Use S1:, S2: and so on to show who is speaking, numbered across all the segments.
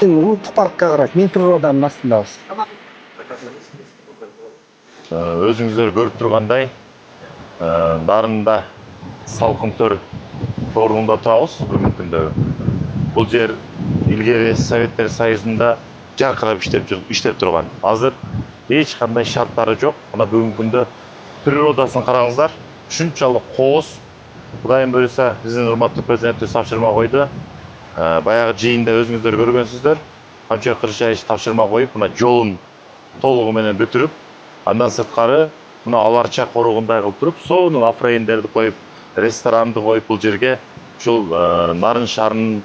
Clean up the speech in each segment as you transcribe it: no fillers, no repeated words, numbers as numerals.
S1: Улуттук паркка карайт, мен турганын астындабыз.
S2: Өзүңүздөр көрүп тургандай, Нарында салкын төр торунда турабыз бүгүнкү күндө. Бул жер илгери Советтер Союзунда жаркырап иштеп турган. Азыр эч кандай шарттары жок. Мына бүгүнкү күндө природасын караңыздар. Ушунчалык кооз. Кудайым буйруса, биздин урматтуу президентибиз тапшырма койду. Баягы жыйында өзүңүздөр көргөнсүздөр. Канча Кыршаевич тапшырма коюп, мына жолун толугу менен бүтүрүп, андан сырткары мына аларча коругундай кылып туруп, сонун апрейндерди коюп, ресторанды коюп бул жерге ушул Нарын шаарынын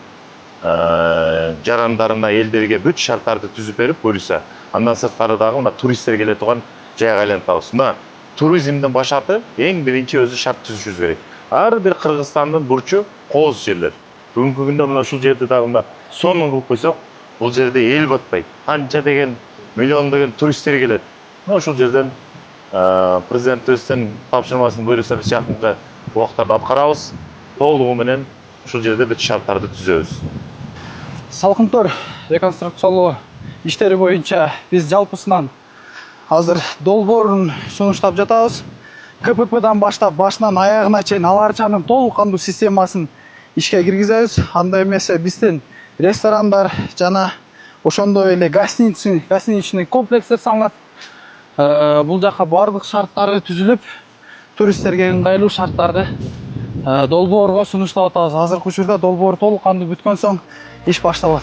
S2: жарандарына, элдерге бүт шарттарды түзүп берип буюрса, андан сырткары дагы мына туристтер келе турган жайга айланып калабыз. Мына туризмдин башаты эң биринчи өзү шарт түзүшүбүз керек. Ар бир Кыргызстандын бурчу кооз жерлер. Бүгүнкү күндө мына ушул жерде дагы мына сонун кылып койсок, бул жерде эл батпайт. Канча деген миллиондогон туристтер келет. Мына ушул жерден президентибиздин тапшырмасын буйруса биз жакынкы убактарда алып карабыз. Толугу менен ушул жерде бүт шарттарды түзөбүз.
S1: Салкын төр реконструкциялоо иштери боюнча биз жалпысынан азыр долбоорун сунуштап жатабыз. КППдан баштап башынан аягына чейин аларчанын толук кандуу системасын ишке киргизебиз. Андай эмесе биздин ресторандар жана ошондой эле гостиничный комплекстер салынат. Бул жака бардык шарттары түзүлүп, туристтерге ыңгайлуу шарттарды долбоорго сунуштап атабыз. Азыркы учурда долбоор толук кандуу бүткөн соң иш башталат.